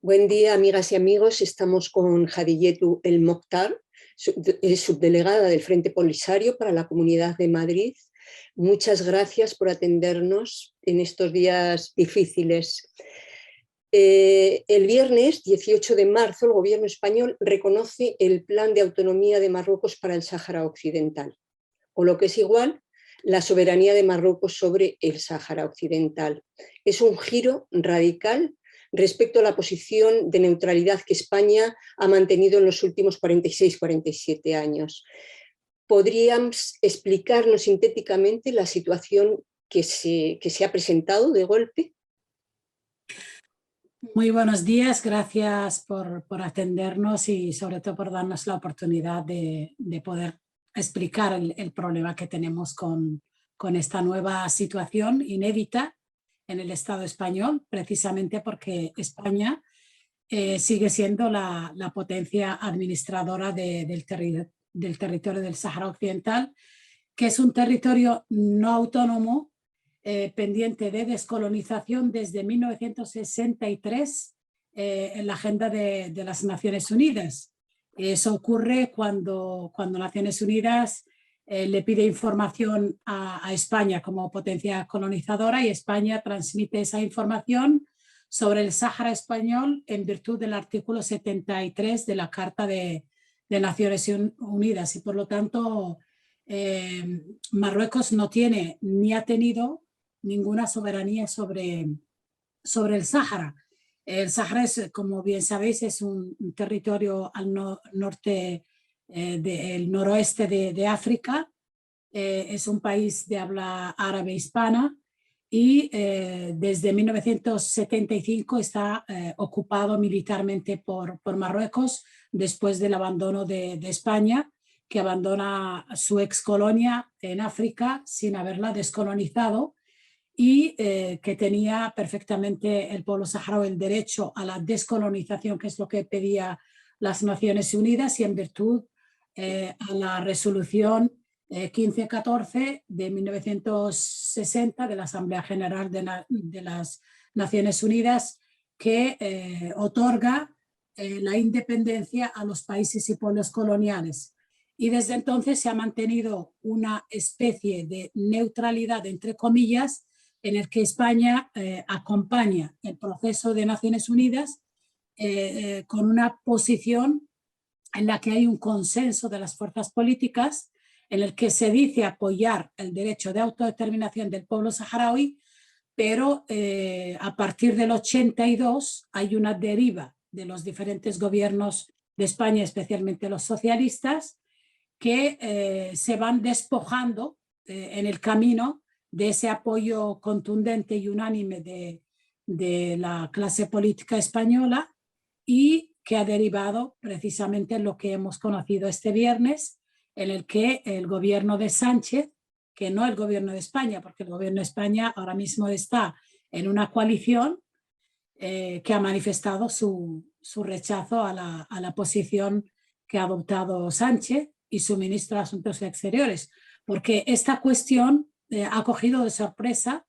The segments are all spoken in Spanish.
Buen día, amigas y amigos. Estamos con Hadiyetu El Mokhtar, subdelegada del Frente Polisario para la Comunidad de Madrid. Muchas gracias por atendernos en estos días difíciles. El viernes 18 de marzo el gobierno español reconoce el Plan de Autonomía de Marruecos para el Sáhara Occidental, o lo que es igual, la soberanía de Marruecos sobre el Sáhara Occidental. Es un giro radical respecto a la posición de neutralidad que España ha mantenido en los últimos 46-47 años. ¿Podríamos explicarnos sintéticamente la situación que se ha presentado de golpe? Muy buenos días, gracias por atendernos y sobre todo por darnos la oportunidad de poder explicar el problema que tenemos con esta nueva situación inédita en el Estado español, precisamente porque España sigue siendo la potencia administradora del territorio del Sáhara Occidental, que es un territorio no autónomo pendiente de descolonización desde 1963 en la agenda de las Naciones Unidas. Eso ocurre cuando Naciones Unidas le pide información a España como potencia colonizadora y España transmite esa información sobre el Sáhara español en virtud del artículo 73 de la Carta de Naciones Unidas y por lo tanto Marruecos no tiene ni ha tenido ninguna soberanía sobre el Sáhara. El Sáhara, como bien sabéis, es un territorio al norte, del noroeste de África. Es un país de habla árabe hispana y desde 1975 está ocupado militarmente por Marruecos después del abandono de España, que abandona su ex colonia en África sin haberla descolonizado y que tenía perfectamente el pueblo saharaui el derecho a la descolonización, que es lo que pedía las Naciones Unidas, y en virtud a la resolución 1514 de 1960 de la Asamblea General de las Naciones Unidas, que otorga la independencia a los países y pueblos coloniales. Y desde entonces se ha mantenido una especie de neutralidad, entre comillas, en el que España acompaña el proceso de Naciones Unidas con una posición en la que hay un consenso de las fuerzas políticas, en el que se dice apoyar el derecho de autodeterminación del pueblo saharaui, pero a partir del 82 hay una deriva de los diferentes gobiernos de España, especialmente los socialistas, que se van despojando en el camino de ese apoyo contundente y unánime de la clase política española y que ha derivado precisamente en lo que hemos conocido este viernes, en el que el gobierno de Sánchez, que no el gobierno de España, porque el gobierno de España ahora mismo está en una coalición que ha manifestado su rechazo a la posición que ha adoptado Sánchez y su ministro de Asuntos Exteriores, porque esta cuestión ha cogido de sorpresa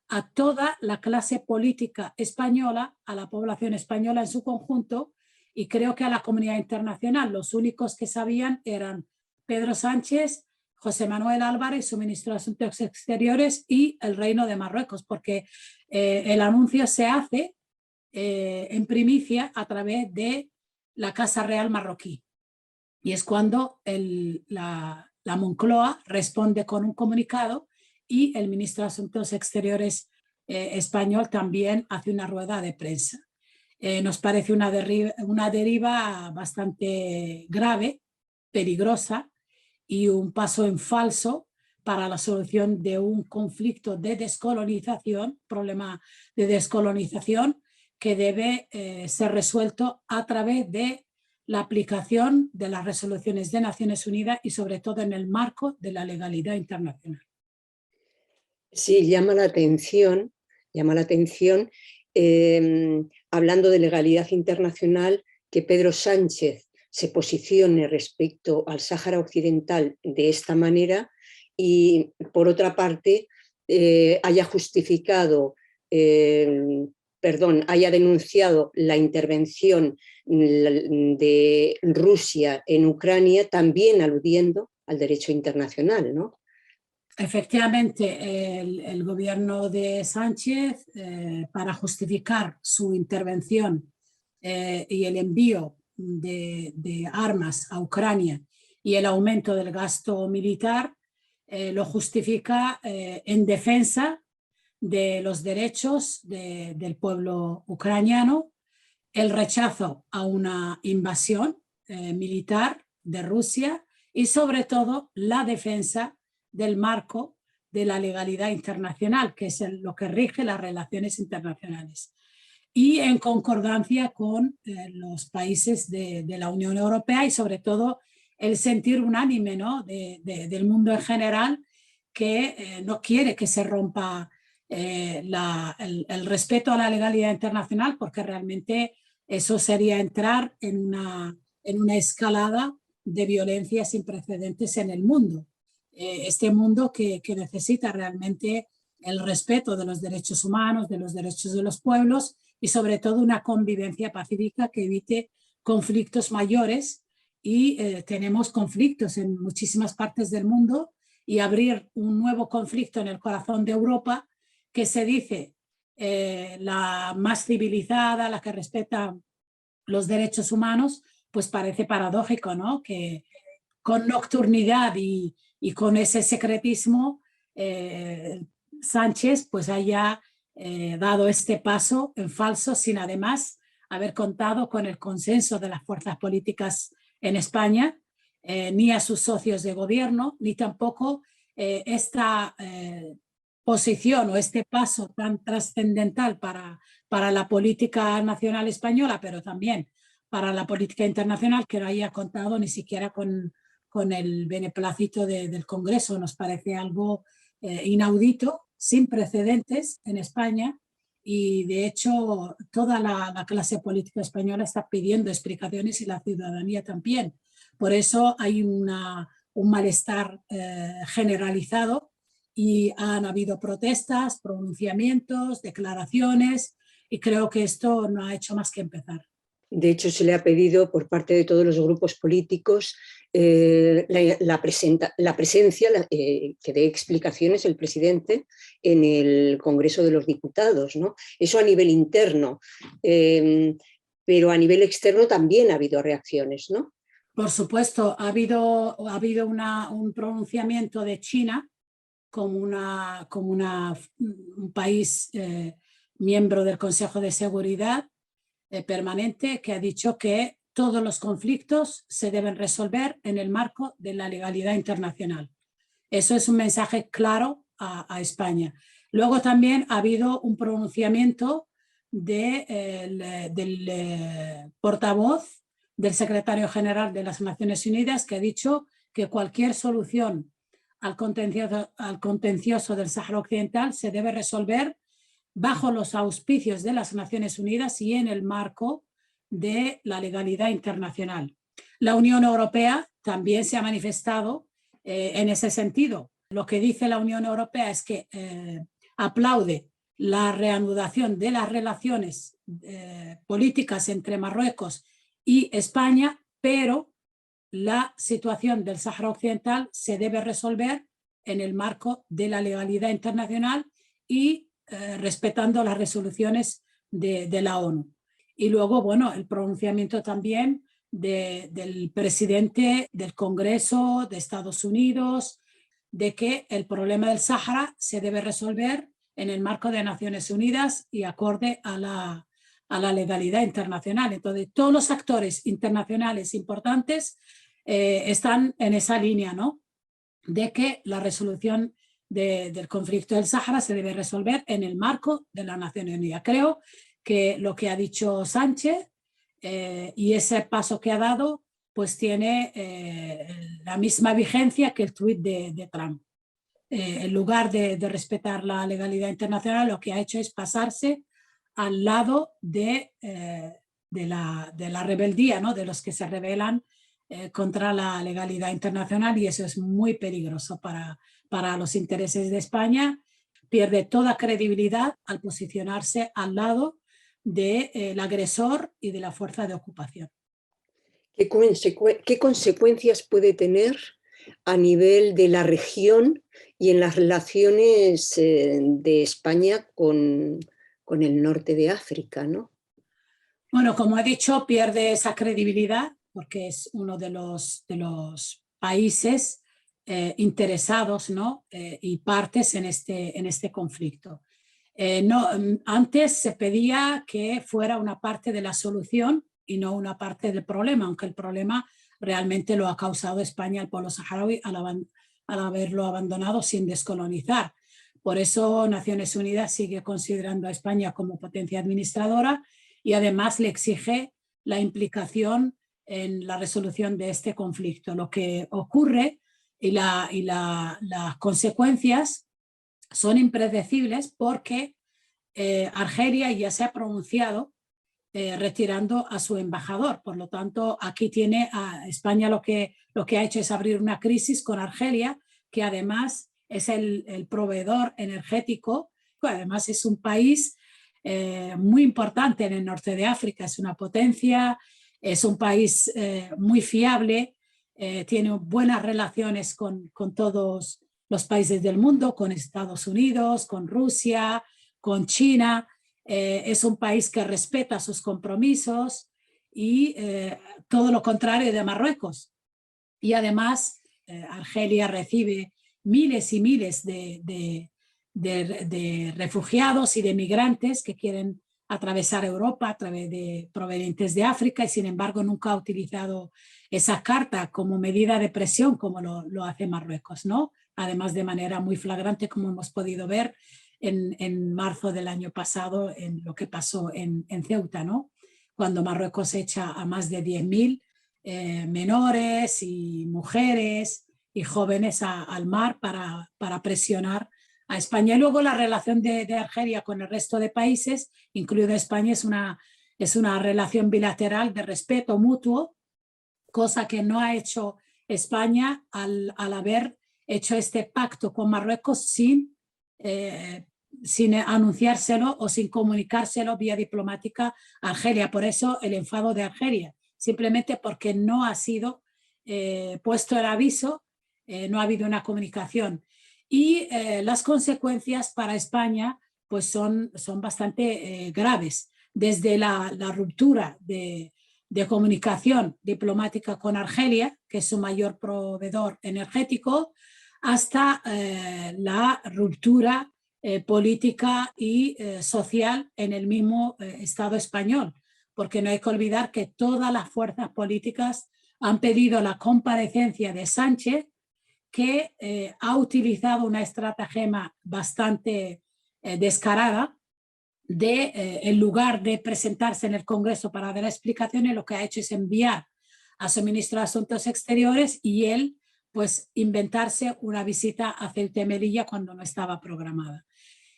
a toda la clase política española, a la población española en su conjunto y creo que a la comunidad internacional. Los únicos que sabían eran Pedro Sánchez, José Manuel Álvarez, su ministro de Asuntos Exteriores, y el Reino de Marruecos, porque el anuncio se hace en primicia a través de la Casa Real marroquí. Y es cuando la Moncloa responde con un comunicado y el ministro de Asuntos Exteriores español también hace una rueda de prensa. Nos parece una deriva bastante grave, peligrosa y un paso en falso para la solución de un conflicto de descolonización, problema de descolonización que debe ser resuelto a través de la aplicación de las resoluciones de Naciones Unidas y sobre todo en el marco de la legalidad internacional. Sí, llama la atención, hablando de legalidad internacional, que Pedro Sánchez se posicione respecto al Sáhara Occidental de esta manera y, por otra parte, haya justificado haya denunciado la intervención de Rusia en Ucrania, también aludiendo al derecho internacional, ¿no? Efectivamente, el gobierno de Sánchez, para justificar su intervención y el envío de armas a Ucrania y el aumento del gasto militar, lo justifica en defensa de los derechos del pueblo ucraniano, el rechazo a una invasión militar de Rusia y sobre todo la defensa del marco de la legalidad internacional, que es lo que rige las relaciones internacionales. Y en concordancia con los países de la Unión Europea y sobre todo el sentir unánime, ¿no?, del mundo en general, que no quiere que se rompa el respeto a la legalidad internacional, porque realmente eso sería entrar en una escalada de violencia sin precedentes en el mundo. Este mundo que necesita realmente el respeto de los derechos humanos, de los derechos de los pueblos y sobre todo una convivencia pacífica que evite conflictos mayores. Y tenemos conflictos en muchísimas partes del mundo, y abrir un nuevo conflicto en el corazón de Europa, que se dice la más civilizada, la que respeta los derechos humanos, pues parece paradójico, ¿no?, que con nocturnidad y con ese secretismo Sánchez pues haya dado este paso en falso, sin además haber contado con el consenso de las fuerzas políticas en España, ni a sus socios de gobierno, ni tampoco esta posición o este paso tan trascendental para la política nacional española, pero también para la política internacional, que no haya contado ni siquiera con el beneplácito del Congreso. Nos parece algo inaudito, sin precedentes en España, y de hecho toda la clase política española está pidiendo explicaciones y la ciudadanía también. Por eso hay un malestar generalizado, y han habido protestas, pronunciamientos, declaraciones, y creo que esto no ha hecho más que empezar. De hecho, se le ha pedido por parte de todos los grupos políticos la presencia, que dé explicaciones el presidente en el Congreso de los Diputados, ¿no? Eso a nivel interno, pero a nivel externo también ha habido reacciones, ¿no? Por supuesto, ha habido un pronunciamiento de China como un país miembro del Consejo de Seguridad permanente, que ha dicho que todos los conflictos se deben resolver en el marco de la legalidad internacional. Eso es un mensaje claro a España. Luego también ha habido un pronunciamiento del portavoz del secretario general de las Naciones Unidas, que ha dicho que cualquier solución al contencioso del Sáhara Occidental se debe resolver bajo los auspicios de las Naciones Unidas y en el marco de la legalidad internacional. La Unión Europea también se ha manifestado en ese sentido. Lo que dice la Unión Europea es que aplaude la reanudación de las relaciones políticas entre Marruecos y España, pero la situación del Sáhara Occidental se debe resolver en el marco de la legalidad internacional y respetando las resoluciones de la ONU. Y luego, bueno, el pronunciamiento también del presidente del Congreso de Estados Unidos, de que el problema del Sáhara se debe resolver en el marco de Naciones Unidas y acorde a la legalidad internacional. Entonces, todos los actores internacionales importantes están en esa línea, ¿no?, de que la resolución del conflicto del Sáhara se debe resolver en el marco de las Naciones Unidas. Creo que lo que ha dicho Sánchez y ese paso que ha dado, pues tiene la misma vigencia que el tuit de Trump. En lugar de respetar la legalidad internacional, lo que ha hecho es pasarse al lado de la rebeldía, ¿no?, de los que se rebelan contra la legalidad internacional, y eso es muy peligroso para los intereses de España. Pierde toda credibilidad al posicionarse al lado del agresor y de la fuerza de ocupación. ¿Qué consecuencias puede tener a nivel de la región y en las relaciones de España con el norte de África, ¿no? Bueno, como he dicho, pierde esa credibilidad porque es uno de los países interesados, ¿no? Y partes en este conflicto. Antes se pedía que fuera una parte de la solución y no una parte del problema, aunque el problema realmente lo ha causado España al pueblo saharaui al haberlo abandonado sin descolonizar. Por eso Naciones Unidas sigue considerando a España como potencia administradora y además le exige la implicación en la resolución de este conflicto. Lo que ocurre y las consecuencias son impredecibles porque Argelia ya se ha pronunciado retirando a su embajador. Por lo tanto, aquí tiene a España lo que ha hecho es abrir una crisis con Argelia, que además es el proveedor energético, que además es un país muy importante en el norte de África, es una potencia, es un país muy fiable, tiene buenas relaciones con todos los países del mundo, con Estados Unidos, con Rusia, con China. Es un país que respeta sus compromisos y todo lo contrario de Marruecos. Y además Argelia recibe miles y miles de refugiados y de migrantes que quieren atravesar Europa a través de provenientes de África y sin embargo nunca ha utilizado esa carta como medida de presión como lo hace Marruecos, ¿no? Además de manera muy flagrante como hemos podido ver en marzo del año pasado en lo que pasó en Ceuta, ¿no? Cuando Marruecos echa a más de 10.000 menores y mujeres y jóvenes al mar para presionar a España. Y luego la relación de Argelia con el resto de países, incluido España, es una relación bilateral de respeto mutuo, cosa que no ha hecho España al haber hecho este pacto con Marruecos sin anunciárselo o sin comunicárselo vía diplomática a Argelia. Por eso el enfado de Argelia, simplemente porque no ha sido puesto el aviso, no ha habido una comunicación. Y las consecuencias para España pues son bastante graves, desde la ruptura de comunicación diplomática con Argelia, que es su mayor proveedor energético, hasta la ruptura política y social en el mismo Estado español, porque no hay que olvidar que todas las fuerzas políticas han pedido la comparecencia de Sánchez, que ha utilizado una estratagema bastante descarada en lugar de presentarse en el Congreso para dar explicaciones, lo que ha hecho es enviar a su ministro de Asuntos Exteriores y él pues inventarse una visita a Ceuta y Melilla cuando no estaba programada.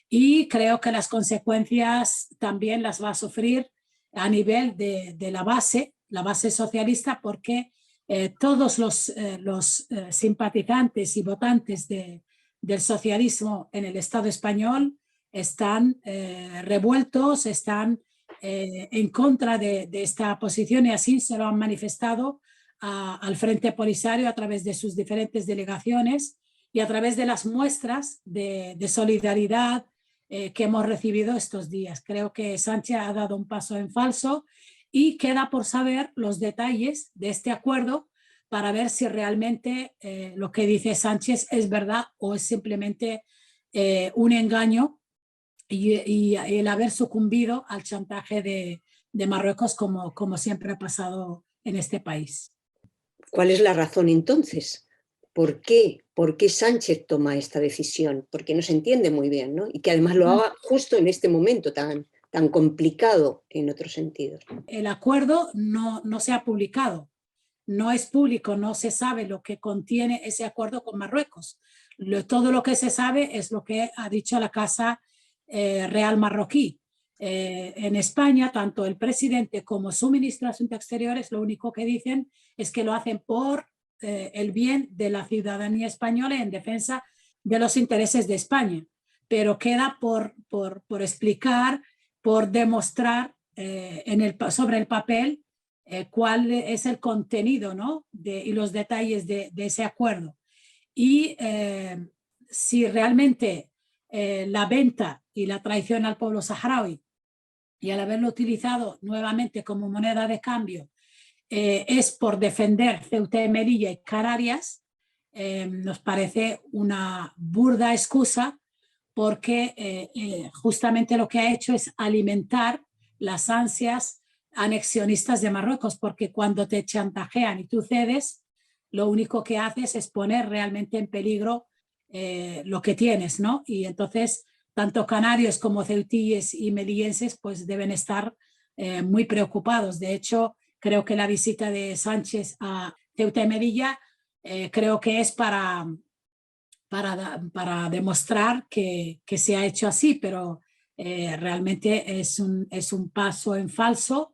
Y creo que las consecuencias también las va a sufrir a nivel de la base socialista, porque todos los simpatizantes y votantes del socialismo en el Estado español están revueltos, están en contra de esta posición y así se lo han manifestado al Frente Polisario a través de sus diferentes delegaciones y a través de las muestras de solidaridad que hemos recibido estos días. Creo que Sánchez ha dado un paso en falso y queda por saber los detalles de este acuerdo para ver si realmente lo que dice Sánchez es verdad o es simplemente un engaño y el haber sucumbido al chantaje de Marruecos como siempre ha pasado en este país. ¿Cuál es la razón entonces? ¿Por qué? ¿Por qué Sánchez toma esta decisión? Porque no se entiende muy bien, ¿no? Y que además lo haga justo en este momento tan complicado en otros sentidos. El acuerdo no se ha publicado, no es público, no se sabe lo que contiene ese acuerdo con Marruecos. Todo lo que se sabe es lo que ha dicho la Casa Real marroquí. En España, tanto el presidente como su ministro de Asuntos Exteriores lo único que dicen es que lo hacen por el bien de la ciudadanía española y en defensa de los intereses de España. Pero queda por explicar, por demostrar sobre el papel cuál es el contenido, ¿no? Y los detalles de ese acuerdo. Y si realmente la venta y la traición al pueblo saharaui, y al haberlo utilizado nuevamente como moneda de cambio, es por defender Ceuta y Melilla y Canarias, nos parece una burda excusa, porque justamente lo que ha hecho es alimentar las ansias anexionistas de Marruecos, porque cuando te chantajean y tú cedes, lo único que haces es poner realmente en peligro lo que tienes, ¿no? Y entonces tanto canarios como ceutíes y melillenses pues deben estar muy preocupados. De hecho, creo que la visita de Sánchez a Ceuta y Melilla creo que es para demostrar que se ha hecho así, pero realmente es un paso en falso,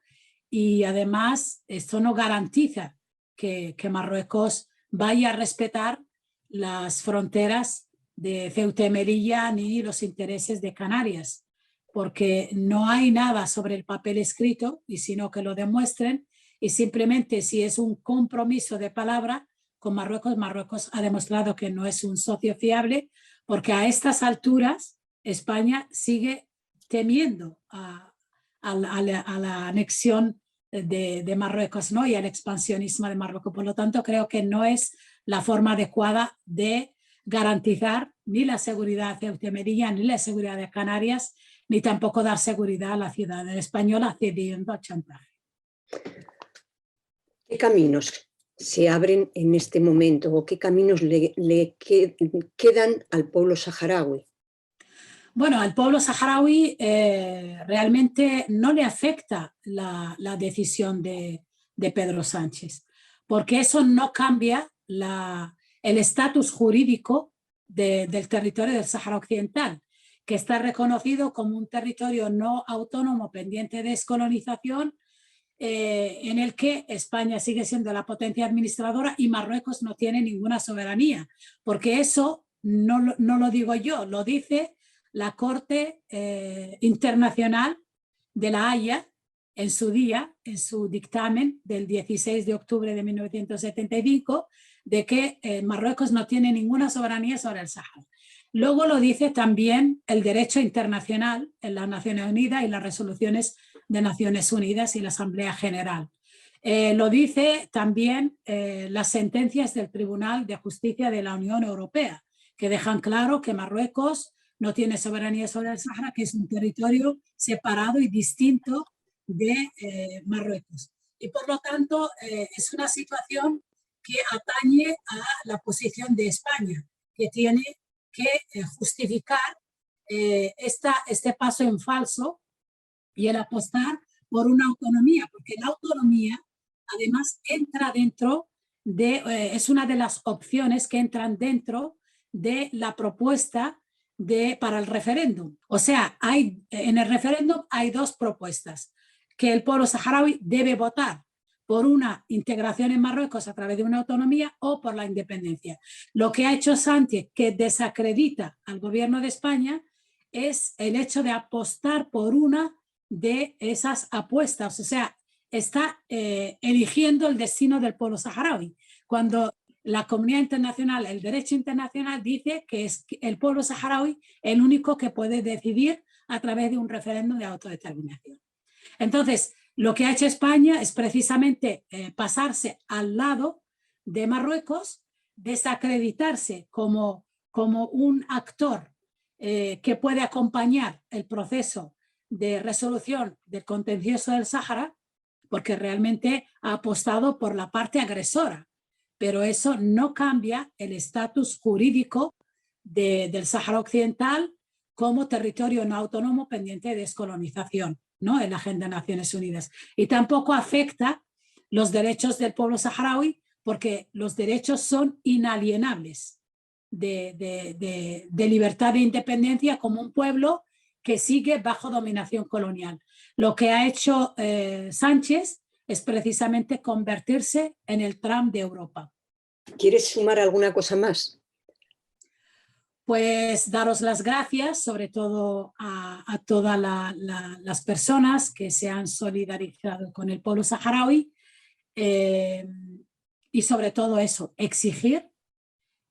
y además esto no garantiza que Marruecos vaya a respetar las fronteras de Ceuta y Melilla ni los intereses de Canarias, porque no hay nada sobre el papel escrito, y sino que lo demuestren, y simplemente si es un compromiso de palabra con Marruecos, Marruecos ha demostrado que no es un socio fiable, porque a estas alturas España sigue temiendo a la anexión de Marruecos, ¿no? Y al expansionismo de Marruecos. Por lo tanto, creo que no es la forma adecuada de garantizar ni la seguridad de Ceuta y Melilla, ni la seguridad de Canarias, ni tampoco dar seguridad a la ciudadanía española accediendo al chantaje. ¿Qué caminos se abren en este momento o qué caminos le quedan al pueblo saharaui? Bueno, al pueblo saharaui realmente no le afecta la decisión de Pedro Sánchez, porque eso no cambia el estatus jurídico del territorio del Sáhara Occidental, que está reconocido como un territorio no autónomo pendiente de descolonización, en el que España sigue siendo la potencia administradora y Marruecos no tiene ninguna soberanía, porque eso no lo digo yo, lo dice la Corte Internacional de La Haya en su día, en su dictamen del 16 de octubre de 1975, de que Marruecos no tiene ninguna soberanía sobre el Sáhara. Luego lo dice también el derecho internacional en las Naciones Unidas y las resoluciones de Naciones Unidas y la Asamblea General. Lo dice también las sentencias del Tribunal de Justicia de la Unión Europea, que dejan claro que Marruecos no tiene soberanía sobre el Sáhara, que es un territorio separado y distinto de Marruecos. Y por lo tanto es una situación que atañe a la posición de España, que tiene que justificar este paso en falso y el apostar por una autonomía, porque la autonomía además entra dentro es una de las opciones que entran dentro de la propuesta para el referéndum. O sea, en el referéndum hay dos propuestas: que el pueblo saharaui debe votar por una integración en Marruecos a través de una autonomía o por la independencia. Lo que ha hecho Sánchez, que desacredita al gobierno de España, es el hecho de apostar por una de esas apuestas. O sea, está eligiendo el destino del pueblo saharaui, cuando la comunidad internacional, el derecho internacional dice que es el pueblo saharaui el único que puede decidir a través de un referéndum de autodeterminación. Entonces, lo que ha hecho España es precisamente pasarse al lado de Marruecos, desacreditarse como un actor que puede acompañar el proceso de resolución del contencioso del Sáhara, porque realmente ha apostado por la parte agresora, pero eso no cambia el estatus jurídico del Sáhara Occidental como territorio no autónomo pendiente de descolonización, ¿no?, en la Agenda de Naciones Unidas. Y tampoco afecta los derechos del pueblo saharaui, porque los derechos son inalienables de libertad e independencia como un pueblo que sigue bajo dominación colonial. Lo que ha hecho Sánchez es precisamente convertirse en el Trump de Europa. ¿Quieres sumar alguna cosa más? Pues daros las gracias, sobre todo a todas las personas que se han solidarizado con el pueblo saharaui, y sobre todo eso, exigir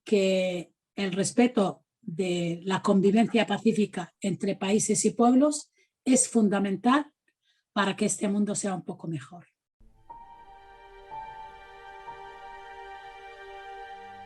que el respeto de la convivencia pacífica entre países y pueblos es fundamental para que este mundo sea un poco mejor.